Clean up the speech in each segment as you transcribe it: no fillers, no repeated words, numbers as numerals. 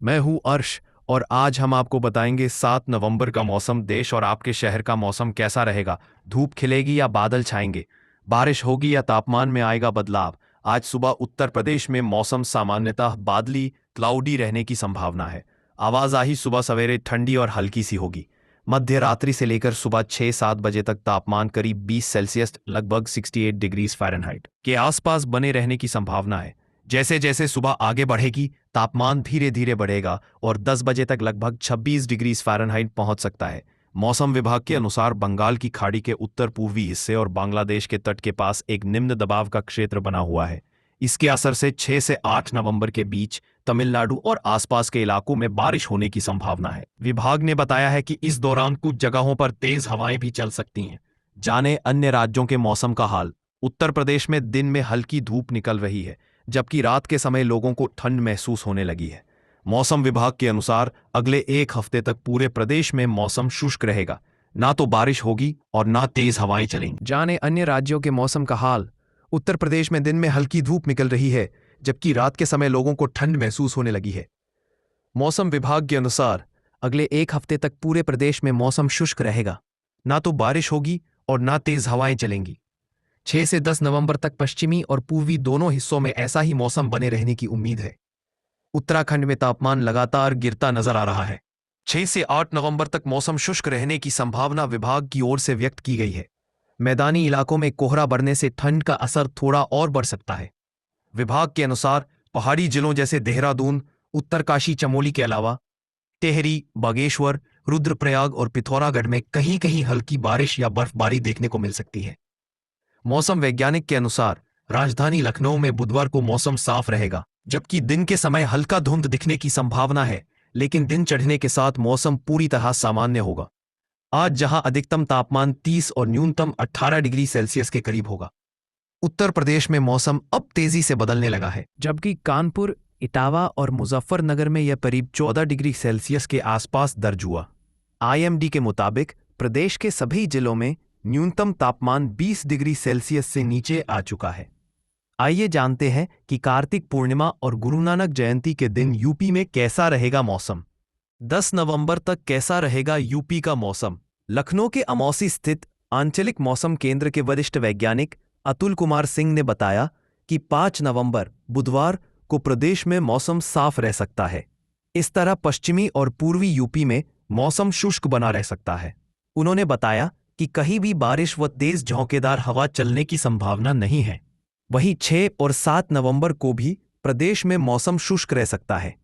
मैं हूं अर्श और आज हम आपको बताएंगे 7 नवंबर का मौसम। देश और आपके शहर का मौसम कैसा रहेगा? धूप खिलेगी या बादल छाएंगे? बारिश होगी या तापमान में आएगा बदलाव? आज सुबह उत्तर प्रदेश में मौसम सामान्यतः बादली क्लाउडी रहने की संभावना है। आवाजाही सुबह सवेरे ठंडी और हल्की सी होगी। मध्य रात्रि से लेकर सुबह 6-7 बजे तक तापमान करीब 20 सेल्सियस लगभग 68 डिग्रीज फ़ारेनहाइट के आसपास बने रहने की संभावना है। जैसे जैसे सुबह आगे बढ़ेगी तापमान धीरे धीरे बढ़ेगा और 10 बजे तक लगभग 26 डिग्रीज फ़ारेनहाइट पहुंच सकता है। मौसम विभाग के अनुसार बंगाल की खाड़ी के उत्तर पूर्वी हिस्से और बांग्लादेश के तट के पास एक निम्न दबाव का क्षेत्र बना हुआ है। इसके असर से 6 से 8 नवंबर के बीच तमिलनाडु और आसपास के इलाकों में बारिश होने की संभावना है। विभाग ने बताया है कि इस दौरान कुछ जगहों पर तेज हवाएं भी चल सकती हैं। जाने अन्य राज्यों के मौसम का हाल। उत्तर प्रदेश में दिन में हल्की धूप निकल रही है, जबकि रात के समय लोगों को ठंड महसूस होने लगी है। मौसम विभाग के अनुसार अगले एक हफ्ते तक पूरे प्रदेश में मौसम शुष्क रहेगा। ना तो बारिश होगी और ना तेज हवाएं चलेंगी। जाने अन्य राज्यों के मौसम का हाल। उत्तर प्रदेश में दिन में हल्की धूप निकल रही है, जबकि रात के समय लोगों को ठंड महसूस होने लगी है। मौसम विभाग के अनुसार अगले एक हफ्ते तक पूरे प्रदेश में मौसम शुष्क रहेगा। ना तो बारिश होगी और ना तेज हवाएं चलेंगी। 6 से 10 नवंबर तक पश्चिमी और पूर्वी दोनों हिस्सों में ऐसा ही मौसम बने रहने की उम्मीद है। उत्तराखंड में तापमान लगातार गिरता नजर आ रहा है। 6 से 8 नवंबर तक मौसम शुष्क रहने की संभावना विभाग की ओर से व्यक्त की गई है। मैदानी इलाकों में कोहरा बढ़ने से ठंड का असर थोड़ा और बढ़ सकता है। विभाग के अनुसार पहाड़ी जिलों जैसे देहरादून, उत्तरकाशी, चमोली के अलावा टेहरी, बागेश्वर, रुद्रप्रयाग और पिथौरागढ़ में कहीं कहीं हल्की बारिश या बर्फबारी देखने को मिल सकती है। मौसम वैज्ञानिक के अनुसार राजधानी लखनऊ में बुधवार को मौसम साफ रहेगा, जबकि दिन के समय हल्का धुंध दिखने की संभावना है, लेकिन दिन चढ़ने के साथ मौसम पूरी तरह सामान्य होगा। आज जहां अधिकतम तापमान 30 और न्यूनतम 18 डिग्री सेल्सियस के करीब होगा। उत्तर प्रदेश में मौसम अब तेजी से बदलने लगा है, जबकि कानपुर, इटावा और मुजफ्फरनगर में यह करीब 14 डिग्री सेल्सियस के आसपास दर्ज हुआ। आईएमडी के मुताबिक प्रदेश के सभी जिलों में न्यूनतम तापमान 20 डिग्री सेल्सियस से नीचे आ चुका है। आइए जानते हैं कि कार्तिक पूर्णिमा और गुरु नानक जयंती के दिन यूपी में कैसा रहेगा मौसम। 10 नवंबर तक कैसा रहेगा यूपी का मौसम? लखनऊ के अमौसी स्थित आंचलिक मौसम केंद्र के वरिष्ठ वैज्ञानिक अतुल कुमार सिंह ने बताया कि 5 नवंबर बुधवार को प्रदेश में मौसम साफ रह सकता है। इस तरह पश्चिमी और पूर्वी यूपी में मौसम शुष्क बना रह सकता है। उन्होंने बताया कि कहीं भी बारिश व तेज झोंकेदार हवा चलने की संभावना नहीं है। वहीं 6 और 7 नवंबर को भी प्रदेश में मौसम शुष्क रह सकता है।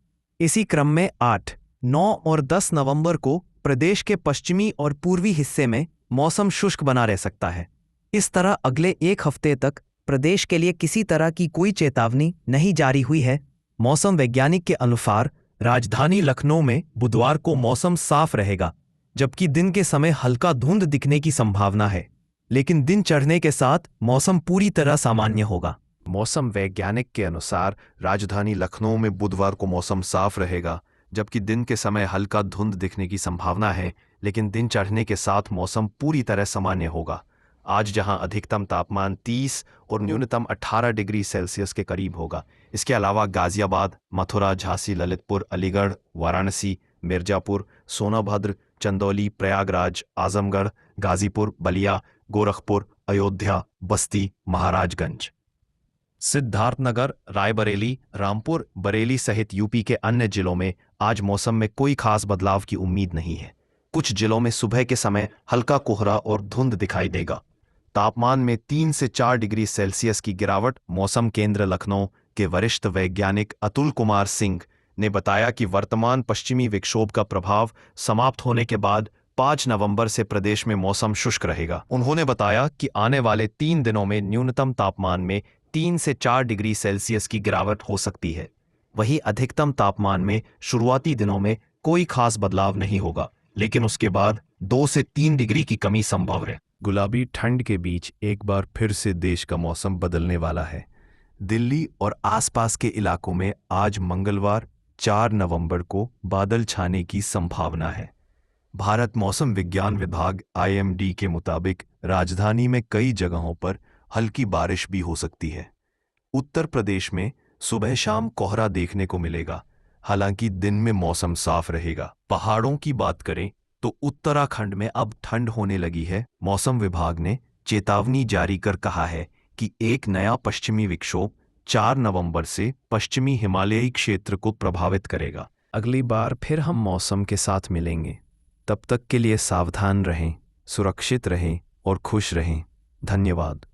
इसी क्रम में 8, 9 और 10 नवंबर को प्रदेश के पश्चिमी और पूर्वी हिस्से में मौसम शुष्क बना रह सकता है। इस तरह अगले एक हफ्ते तक प्रदेश के लिए किसी तरह की कोई चेतावनी नहीं जारी हुई है। मौसम वैज्ञानिक के अनुसार राजधानी लखनऊ में बुधवार को मौसम साफ रहेगा, जबकि दिन के समय हल्का धुंध दिखने की संभावना है, लेकिन दिन चढ़ने के साथ मौसम पूरी तरह सामान्य होगा। मौसम वैज्ञानिक के अनुसार राजधानी लखनऊ में बुधवार को मौसम साफ रहेगा, जबकि दिन के समय हल्का धुंध दिखने की संभावना है, लेकिन दिन चढ़ने के साथ मौसम पूरी तरह सामान्य होगा। आज जहां अधिकतम तापमान 30 और न्यूनतम 18 डिग्री सेल्सियस के करीब होगा। इसके अलावा गाजियाबाद, मथुरा, झांसी, ललितपुर, अलीगढ़, वाराणसी, मिर्जापुर, सोनभद्र, चंदौली, प्रयागराज, आजमगढ़, गाजीपुर, बलिया, गोरखपुर, अयोध्या, बस्ती, महाराजगंज, सिद्धार्थनगर, रायबरेली, रामपुर, बरेली सहित यूपी के अन्य जिलों में आज मौसम में कोई खास बदलाव की उम्मीद नहीं है। कुछ जिलों में सुबह के समय हल्का कोहरा और धुंध दिखाई देगा। तापमान में 3 से 4 डिग्री सेल्सियस की गिरावट। मौसम केंद्र लखनऊ के वरिष्ठ वैज्ञानिक अतुल कुमार सिंह ने बताया कि वर्तमान पश्चिमी विक्षोभ का प्रभाव समाप्त होने के बाद 5 नवंबर से प्रदेश में मौसम शुष्क रहेगा। उन्होंने बताया कि आने वाले 3 दिनों में न्यूनतम तापमान में 3 से 4 डिग्री सेल्सियस की गिरावट हो सकती है। वहीं अधिकतम तापमान में शुरुआती दिनों में कोई खास बदलाव नहीं होगा, लेकिन उसके बाद 2 से 3 डिग्री की कमी संभव है। गुलाबी ठंड के बीच एक बार फिर से देश का मौसम बदलने वाला है। दिल्ली और आसपास के इलाकों में आज मंगलवार 4 नवंबर को बादल छाने की संभावना है। भारत मौसम विज्ञान विभाग आईएमडी के मुताबिक राजधानी में कई जगहों पर हल्की बारिश भी हो सकती है। उत्तर प्रदेश में सुबह शाम कोहरा देखने को मिलेगा। हालांकि दिन में मौसम साफ रहेगा। पहाड़ों की बात करें तो उत्तराखंड में अब ठंड होने लगी है। मौसम विभाग ने चेतावनी जारी कर कहा है कि एक नया पश्चिमी विक्षोभ 4 नवंबर से पश्चिमी हिमालयी क्षेत्र को प्रभावित करेगा। अगली बार फिर हम मौसम के साथ मिलेंगे। तब तक के लिए सावधान रहें, सुरक्षित रहें और खुश रहें। धन्यवाद।